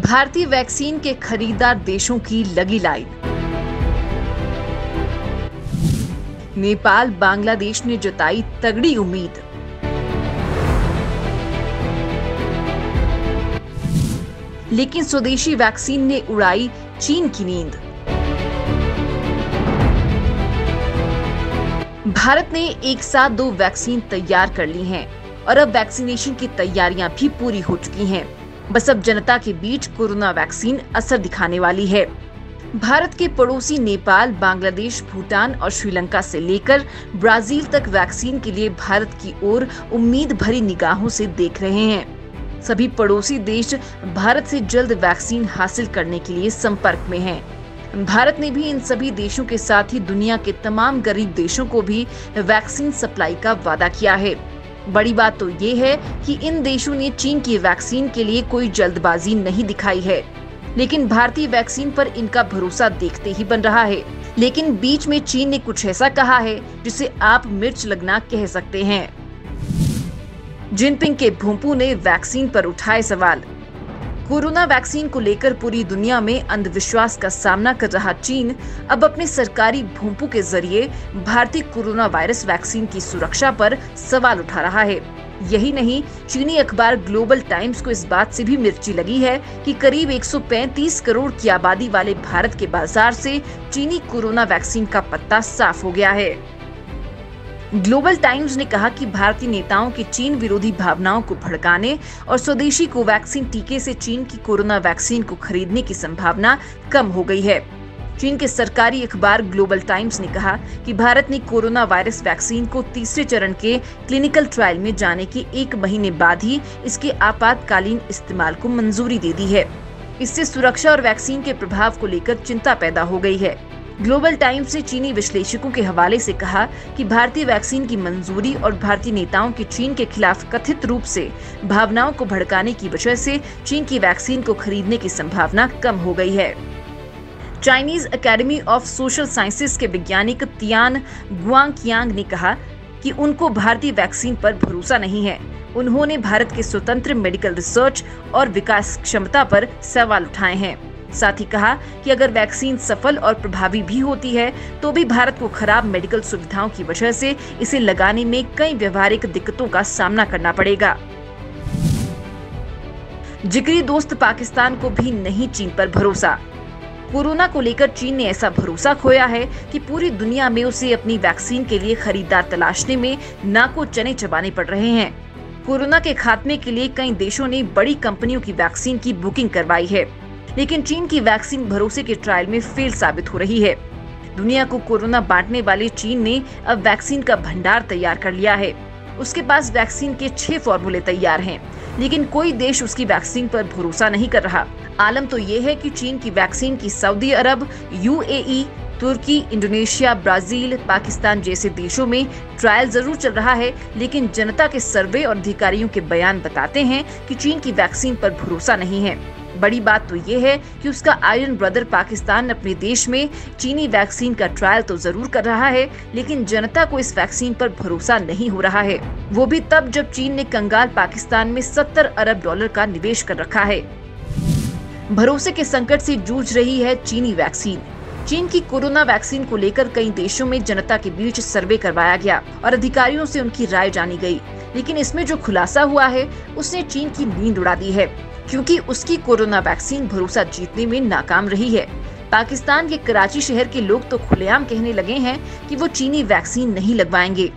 भारतीय वैक्सीन के खरीदार देशों की लगी लाइन। नेपाल बांग्लादेश ने जताई तगड़ी उम्मीद। लेकिन स्वदेशी वैक्सीन ने उड़ाई चीन की नींद। भारत ने एक साथ 2 वैक्सीन तैयार कर ली हैं और अब वैक्सीनेशन की तैयारियां भी पूरी हो चुकी हैं। बस अब जनता के बीच कोरोना वैक्सीन असर दिखाने वाली है। भारत के पड़ोसी नेपाल, बांग्लादेश, भूटान और श्रीलंका से लेकर ब्राजील तक वैक्सीन के लिए भारत की ओर उम्मीद भरी निगाहों से देख रहे हैं। सभी पड़ोसी देश भारत से जल्द वैक्सीन हासिल करने के लिए संपर्क में हैं। भारत ने भी इन सभी देशों के साथ ही दुनिया के तमाम गरीब देशों को भी वैक्सीन सप्लाई का वादा किया है। बड़ी बात तो ये है कि इन देशों ने चीन की वैक्सीन के लिए कोई जल्दबाजी नहीं दिखाई है, लेकिन भारतीय वैक्सीन पर इनका भरोसा देखते ही बन रहा है। लेकिन बीच में चीन ने कुछ ऐसा कहा है जिसे आप मिर्च लगना कह सकते हैं। जिनपिंग के भोंपू ने वैक्सीन पर उठाए सवाल। कोरोना वैक्सीन को लेकर पूरी दुनिया में अंधविश्वास का सामना कर रहा चीन अब अपने सरकारी भोंपू के जरिए भारतीय कोरोना वायरस वैक्सीन की सुरक्षा पर सवाल उठा रहा है। यही नहीं, चीनी अखबार ग्लोबल टाइम्स को इस बात से भी मिर्ची लगी है कि करीब 135 करोड़ की आबादी वाले भारत के बाजार से चीनी कोरोना वैक्सीन का पत्ता साफ हो गया है। ग्लोबल टाइम्स ने कहा कि भारतीय नेताओं की चीन विरोधी भावनाओं को भड़काने और स्वदेशी कोवैक्सीन टीके से चीन की कोरोना वैक्सीन को खरीदने की संभावना कम हो गई है। चीन के सरकारी अखबार ग्लोबल टाइम्स ने कहा कि भारत ने कोरोना वायरस वैक्सीन को तीसरे चरण के क्लिनिकल ट्रायल में जाने के 1 महीने बाद ही इसके आपातकालीन इस्तेमाल को मंजूरी दे दी है। इससे सुरक्षा और वैक्सीन के प्रभाव को लेकर चिंता पैदा हो गई है। ग्लोबल टाइम्स ने चीनी विश्लेषकों के हवाले से कहा कि भारतीय वैक्सीन की मंजूरी और भारतीय नेताओं की चीन के खिलाफ कथित रूप से भावनाओं को भड़काने की वजह से चीन की वैक्सीन को खरीदने की संभावना कम हो गई है। Chinese academy of social sciences के वैज्ञानिक तियान गुआंगकियांग ने कहा कि उनको भारतीय वैक्सीन पर भरोसा नहीं है। उन्होंने भारत के स्वतंत्र मेडिकल रिसर्च और विकास क्षमता पर सवाल उठाए हैं। साथ ही कहा कि अगर वैक्सीन सफल और प्रभावी भी होती है तो भी भारत को खराब मेडिकल सुविधाओं की वजह से इसे लगाने में कई व्यवहारिक दिक्कतों का सामना करना पड़ेगा। जिगरी दोस्त पाकिस्तान को भी नहीं चीन पर भरोसा। कोरोना को लेकर चीन ने ऐसा भरोसा खोया है कि पूरी दुनिया में उसे अपनी वैक्सीन के लिए खरीदार तलाशने में नाको चने चबाने पड़ रहे हैं। कोरोना के खात्मे के लिए कई देशों ने बड़ी कंपनियों की वैक्सीन की बुकिंग करवाई है, लेकिन चीन की वैक्सीन भरोसे के ट्रायल में फेल साबित हो रही है। दुनिया को कोरोना बांटने वाले चीन ने अब वैक्सीन का भंडार तैयार कर लिया है। उसके पास वैक्सीन के 6 फॉर्मूले तैयार हैं, लेकिन कोई देश उसकी वैक्सीन पर भरोसा नहीं कर रहा। आलम तो ये है कि चीन की वैक्सीन की सऊदी अरब, UAE, तुर्की, इंडोनेशिया, ब्राजील, पाकिस्तान जैसे देशों में ट्रायल जरूर चल रहा है, लेकिन जनता के सर्वे और अधिकारियों के बयान बताते हैं कि चीन की वैक्सीन पर भरोसा नहीं है। बड़ी बात तो ये है कि उसका आयरन ब्रदर पाकिस्तान अपने देश में चीनी वैक्सीन का ट्रायल तो जरूर कर रहा है, लेकिन जनता को इस वैक्सीन पर भरोसा नहीं हो रहा है। वो भी तब जब चीन ने कंगाल पाकिस्तान में $70 अरब का निवेश कर रखा है। भरोसे के संकट से जूझ रही है चीनी वैक्सीन। चीन की कोरोना वैक्सीन को लेकर कई देशों में जनता के बीच सर्वे करवाया गया और अधिकारियों से उनकी राय जानी गई, लेकिन इसमें जो खुलासा हुआ है उसने चीन की नींद उड़ा दी है, क्योंकि उसकी कोरोना वैक्सीन भरोसा जीतने में नाकाम रही है। पाकिस्तान के कराची शहर के लोग तो खुलेआम कहने लगे हैं कि वो चीनी वैक्सीन नहीं लगवाएंगे।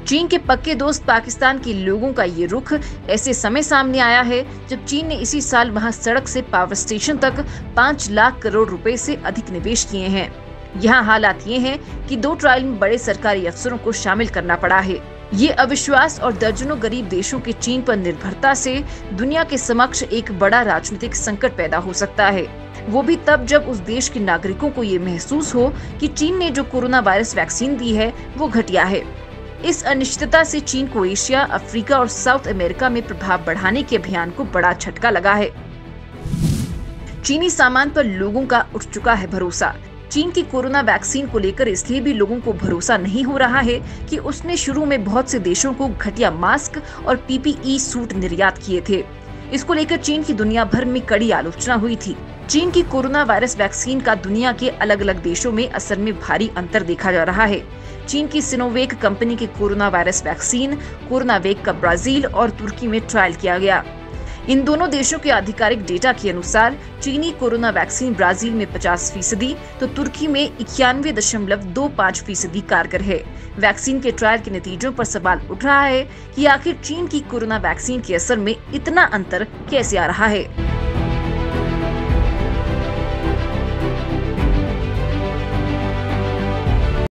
चीन के पक्के दोस्त पाकिस्तान के लोगों का ये रुख ऐसे समय सामने आया है जब चीन ने इसी साल वहां सड़क से पावर स्टेशन तक 5 लाख करोड़ रुपए से अधिक निवेश किए हैं। यहाँ हालात ये हैं कि 2 ट्रायल में बड़े सरकारी अफसरों को शामिल करना पड़ा है। ये अविश्वास और दर्जनों गरीब देशों के चीन पर निर्भरता से दुनिया के समक्ष एक बड़ा राजनीतिक संकट पैदा हो सकता है। वो भी तब जब उस देश के नागरिकों को ये महसूस हो कि चीन ने जो कोरोना वायरस वैक्सीन दी है वो घटिया है। इस अनिश्चितता से चीन को एशिया, अफ्रीका और साउथ अमेरिका में प्रभाव बढ़ाने के अभियान को बड़ा झटका लगा है। चीनी सामान पर लोगों का उठ चुका है भरोसा। चीन की कोरोना वैक्सीन को लेकर इसलिए भी लोगों को भरोसा नहीं हो रहा है कि उसने शुरू में बहुत से देशों को घटिया मास्क और PPE सूट निर्यात किए थे। इसको लेकर चीन की दुनिया भर में कड़ी आलोचना हुई थी। चीन की कोरोना वायरस वैक्सीन का दुनिया के अलग अलग देशों में असर में भारी अंतर देखा जा रहा है। चीन की सिनोवेक कंपनी के कोरोना वायरस वैक्सीन कोरोनावेक का ब्राजील और तुर्की में ट्रायल किया गया। इन दोनों देशों के आधिकारिक डेटा के अनुसार चीनी कोरोना वैक्सीन ब्राजील में 50% तो तुर्की में 91.25% कारगर है। वैक्सीन के ट्रायल के नतीजों पर सवाल उठ रहा है कि आखिर चीन की कोरोना वैक्सीन के असर में इतना अंतर कैसे आ रहा है।